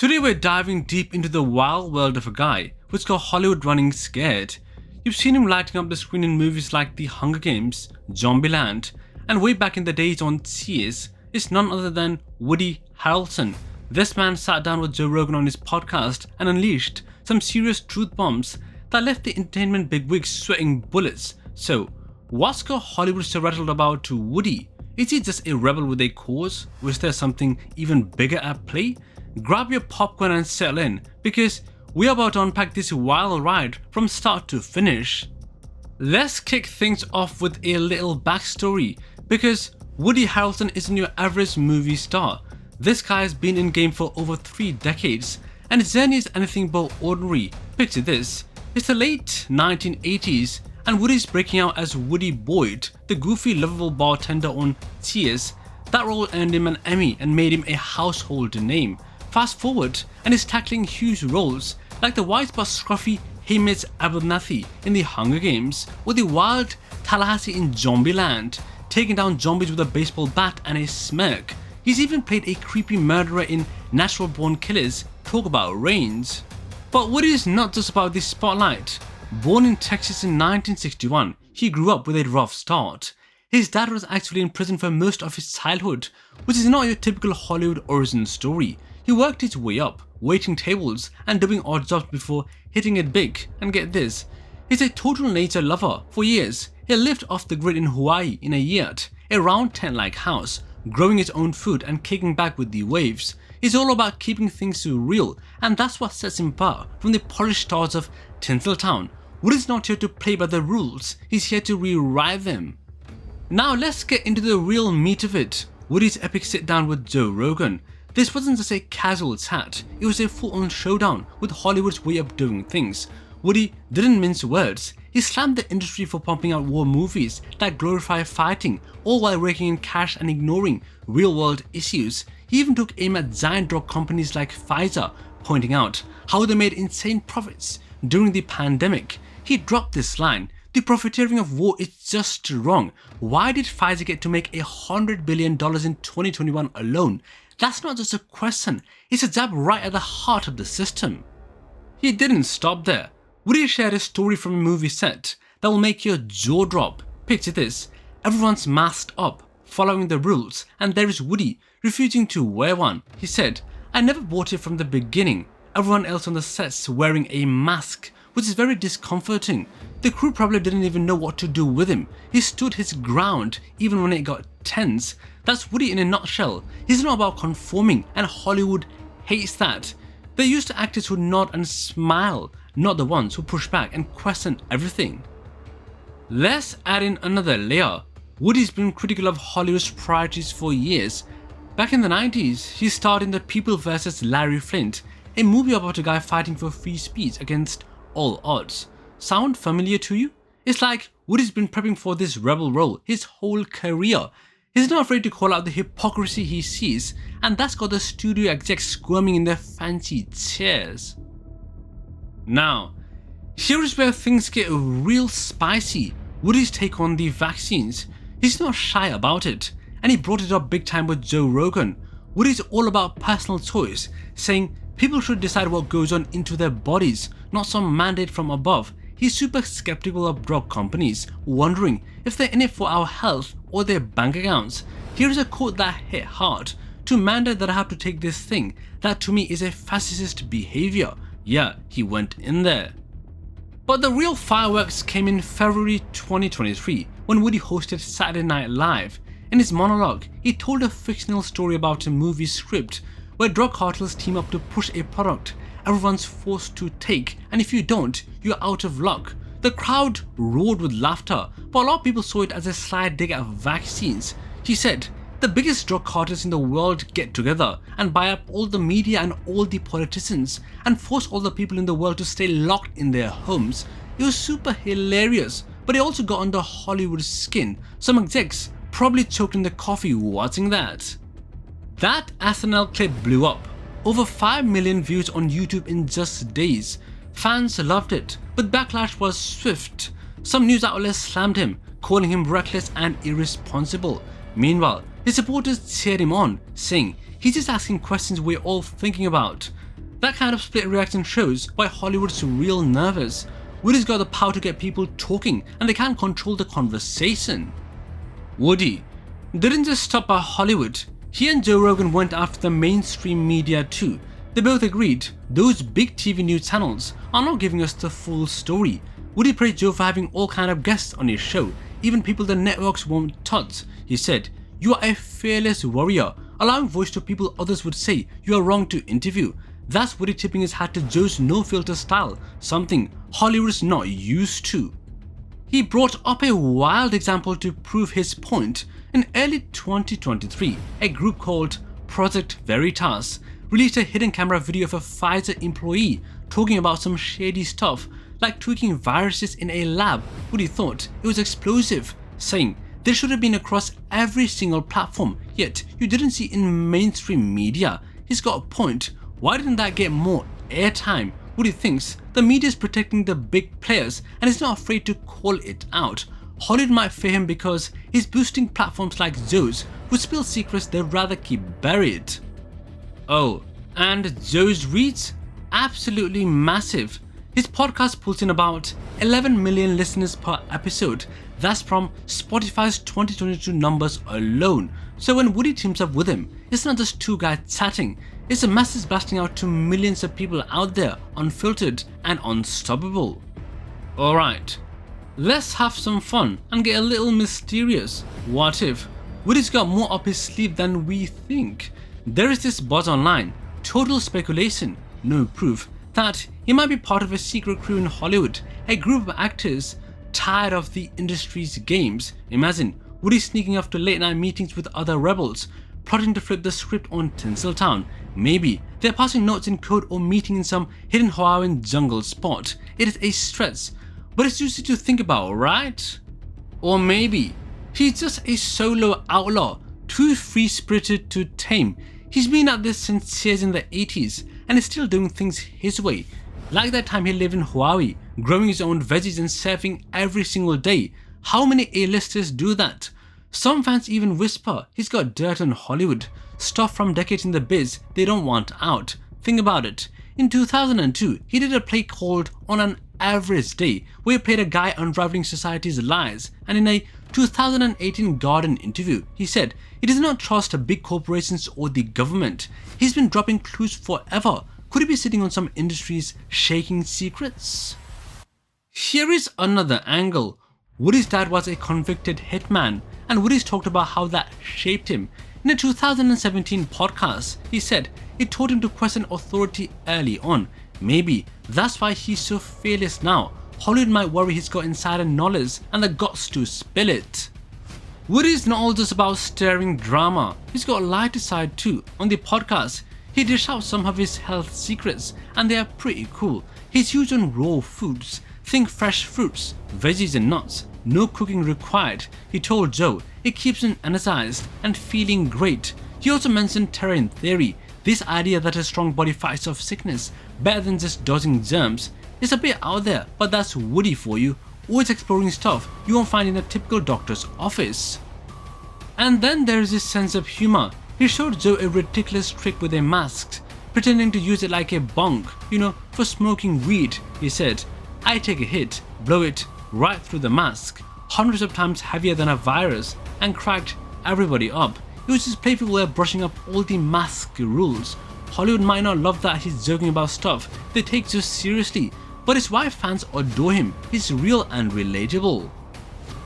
Today we're diving deep into the wild world of a guy who's got Hollywood running scared. You've seen him lighting up the screen in movies like The Hunger Games, Zombieland, and way back in the days on Cheers is none other than Woody Harrelson. This man sat down with Joe Rogan on his podcast and unleashed some serious truth bombs that left the entertainment bigwigs sweating bullets. So, what's got Hollywood so rattled about to Woody? Is he just a rebel with a cause? Or is there something even bigger at play? Grab your popcorn and settle in, because we're about to unpack this wild ride from start to finish. Let's kick things off with a little backstory, because Woody Harrelson isn't your average movie star. This guy has been in game for over 3 decades, and his journey is anything but ordinary. Picture this, it's the late 1980s, and Woody's breaking out as Woody Boyd, the goofy lovable bartender on Cheers. That role earned him an Emmy and made him a household name. Fast forward, and he's tackling huge roles like the wise but scruffy Haymitch Abernathy in The Hunger Games, or the wild Tallahassee in Zombieland, taking down zombies with a baseball bat and a smirk. He's even played a creepy murderer in Natural Born Killers. Talk about range. But Woody is not just about the spotlight. Born in Texas in 1961, he grew up with a rough start. His dad was actually in prison for most of his childhood, which is not your typical Hollywood origin story. He worked his way up, waiting tables and doing odd jobs before hitting it big, and get this, he's a total nature lover. For years, he lived off the grid in Hawaii in a yurt, a round tent-like house, growing his own food and kicking back with the waves. He's all about keeping things real, and that's what sets him apart from the polished stars of Tinseltown. Woody's not here to play by the rules, he's here to rewrite them. Now let's get into the real meat of it, Woody's epic sit-down with Joe Rogan. This wasn't just a casual chat, it was a full-on showdown with Hollywood's way of doing things. Woody didn't mince words, he slammed the industry for pumping out war movies that glorify fighting, all while raking in cash and ignoring real-world issues. He even took aim at giant drug companies like Pfizer, pointing out how they made insane profits during the pandemic. He dropped this line, "The profiteering of war is just wrong. Why did Pfizer get to make $100 billion in 2021 alone? That's not just a question, it's a jab right at the heart of the system." He didn't stop there. Woody shared a story from a movie set that will make your jaw drop. Picture this, everyone's masked up, following the rules, and there is Woody refusing to wear one. He said, "I never bought it from the beginning. Everyone else on the set's wearing a mask, which is very discomforting. The crew probably didn't even know what to do with him. He stood his ground even when it got tense." That's Woody in a nutshell. He's not about conforming, and Hollywood hates that. They're used to actors who nod and smile, not the ones who push back and question everything. Let's add in another layer. Woody's been critical of Hollywood's priorities for years. Back in the 90s, he starred in The People vs. Larry Flint, a movie about a guy fighting for free speech against all odds. Sound familiar to you? It's like Woody's been prepping for this rebel role his whole career. He's not afraid to call out the hypocrisy he sees, and that's got the studio execs squirming in their fancy chairs. Now, here is where things get real spicy. Woody's take on the vaccines. He's not shy about it, and he brought it up big time with Joe Rogan. Woody's all about personal choice, saying people should decide what goes on into their bodies, not some mandate from above. He's super skeptical of drug companies, wondering if they're in it for our health or their bank accounts. Here's a quote that hit hard: "To mandate that I have to take this thing, that to me is a fascist behavior." Yeah, he went in there. But the real fireworks came in February 2023 when Woody hosted Saturday Night Live. In his monologue, he told a fictional story about a movie script where drug cartels team up to push a product everyone's forced to take, and if you don't, you're out of luck. The crowd roared with laughter, but a lot of people saw it as a sly dig at vaccines. He said, "The biggest drug cartels in the world get together and buy up all the media and all the politicians and force all the people in the world to stay locked in their homes." It was super hilarious, but it also got under Hollywood's skin. Some execs probably choked in the coffee watching that. That SNL clip blew up. Over 5 million views on YouTube in just days. Fans loved it, but backlash was swift. Some news outlets slammed him, calling him reckless and irresponsible. Meanwhile, his supporters cheered him on, saying, "He's just asking questions we're all thinking about." That kind of split reaction shows why Hollywood's real nervous. Woody's got the power to get people talking and they can't control the conversation. Woody didn't just stop at Hollywood. He and Joe Rogan went after the mainstream media too. They both agreed those big TV news channels are not giving us the full story. Woody praised Joe for having all kind of guests on his show, even people the networks won't touch. He said, "You are a fearless warrior, allowing voice to people others would say you are wrong to interview." That's Woody tipping his hat to Joe's no-filter style, something Hollywood's not used to. He brought up a wild example to prove his point. In early 2023, a group called Project Veritas released a hidden camera video of a Pfizer employee talking about some shady stuff like tweaking viruses in a lab. Woody thought it was explosive, saying they should have been across every single platform, yet you didn't see in mainstream media. He's got a point. Why didn't that get more airtime? Woody thinks the media is protecting the big players and is not afraid to call it out. Hollywood might fear him because he's boosting platforms like Joe's, who spill secrets they'd rather keep buried. Oh, and Joe's reach? Absolutely massive. His podcast pulls in about 11 million listeners per episode. That's from Spotify's 2022 numbers alone. So when Woody teams up with him, it's not just two guys chatting, it's a message blasting out to millions of people out there, unfiltered and unstoppable. Alright, let's have some fun and get a little mysterious. What if Woody's got more up his sleeve than we think? There is this buzz online, total speculation, no proof, that he might be part of a secret crew in Hollywood, a group of actors tired of the industry's games. Imagine Woody sneaking off to late night meetings with other rebels, plotting to flip the script on Tinseltown. Maybe they're passing notes in code or meeting in some hidden Hawaiian jungle spot. It is a stretch, but it's juicy to think about, right? Or maybe he's just a solo outlaw, too free-spirited to tame. He's been at this since years in the 80s and is still doing things his way. Like that time he lived in Hawaii, growing his own veggies and surfing every single day. How many A-listers do that? Some fans even whisper he's got dirt on Hollywood, stuff from decades in the biz they don't want out. Think about it. In 2002, he did a play called On an Average Day, where he played a guy unraveling society's lies, and in a 2018 Garden interview, he said he does not trust big corporations or the government. He's been dropping clues forever. Could he be sitting on some industry's shaking secrets? Here is another angle. Woody's dad was a convicted hitman, and Woody's talked about how that shaped him. In a 2017 podcast, he said it taught him to question authority early on. Maybe that's why he's so fearless now. Hollywood might worry he's got insider knowledge and the guts to spill it. Woody's not all just about stirring drama. He's got a lighter side too. On the podcast, he dished out some of his health secrets, and they are pretty cool. He's huge on raw foods. Think fresh fruits, veggies and nuts. No cooking required. He told Joe it keeps him energized and feeling great. He also mentioned terrain theory, this idea that a strong body fights off sickness better than just dodging germs. It's a bit out there, but that's Woody for you, always exploring stuff you won't find in a typical doctor's office. And then there is this sense of humor. He showed Joe a ridiculous trick with a mask, pretending to use it like a bong, for smoking weed. He said, "I take a hit, blow it right through the mask, hundreds of times heavier than a virus, and cracked everybody up." It was just playful way of brushing up all the mask rules. Hollywood might not love that he's joking about stuff they take so seriously, but it's why fans adore him. He's real and relatable.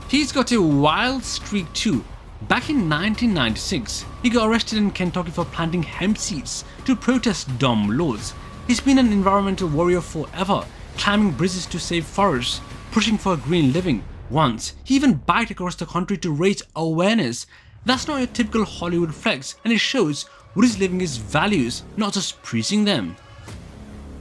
He's got a wild streak too. Back in 1996, he got arrested in Kentucky for planting hemp seeds to protest dumb laws. He's been an environmental warrior forever, climbing bridges to save forests, pushing for a green living. Once, he even biked across the country to raise awareness. That's not your typical Hollywood flex, and it shows Woody's living his values, not just preaching them.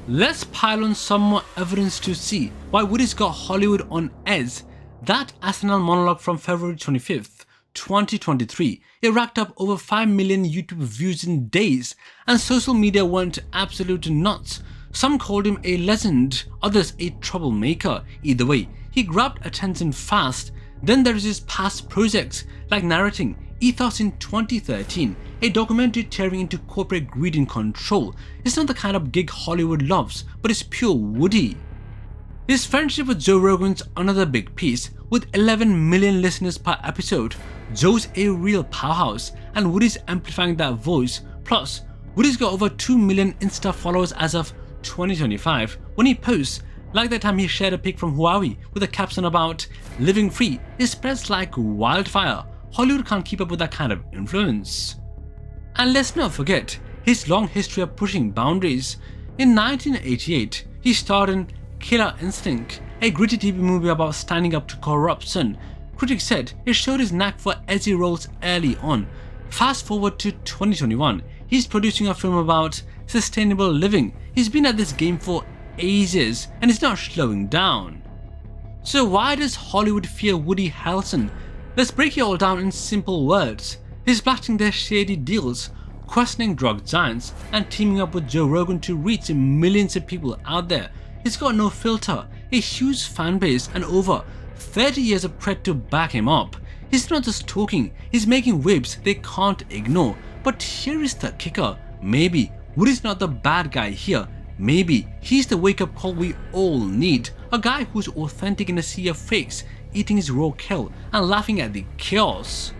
Let's pile on some more evidence to see why Woody's got Hollywood on edge. That SNL monologue from February 25th, 2023, it racked up over 5 million YouTube views in days, and social media went absolute nuts. Some called him a legend, others a troublemaker. Either way, he grabbed attention fast. Then there is his past projects, like narrating ethos in 2013, a documentary tearing into corporate greed and control. It's not the kind of gig Hollywood loves, but it's pure Woody. His friendship with Joe Rogan's another big piece. With 11 million listeners per episode, Joe's a real powerhouse and Woody's amplifying that voice. Plus, Woody's got over 2 million Insta followers as of 2025. When he posts, like that time he shared a pic from Huawei with a caption about living free, it spreads like wildfire. Hollywood can't keep up with that kind of influence. And let's not forget his long history of pushing boundaries. In 1988, he starred in Killer Instinct, a gritty TV movie about standing up to corruption. Critics said it showed his knack for edgy roles early on. Fast forward to 2021, he's producing a film about sustainable living. He's been at this game for ages and he's not slowing down. So why does Hollywood fear Woody Harrelson? Let's break it all down in simple words. He's blasting their shady deals, questioning drug giants, and teaming up with Joe Rogan to reach millions of people out there. He's got no filter, a huge fan base, and over 30 years of cred to back him up. He's not just talking, he's making waves they can't ignore. But here is the kicker. Maybe Woody's not the bad guy here. Maybe he's the wake-up call we all need. A guy who's authentic in a sea of fakes, eating his raw kill and laughing at the chaos.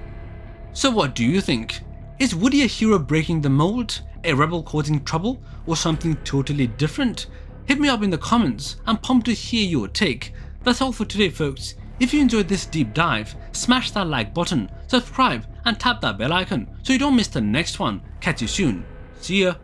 So what do you think? Is Woody a hero breaking the mold, a rebel causing trouble, or something totally different? Hit me up in the comments. I'm pumped to hear your take. That's all for today, folks. If you enjoyed this deep dive, smash that like button, subscribe and tap that bell icon so you don't miss the next one. Catch you soon. See ya.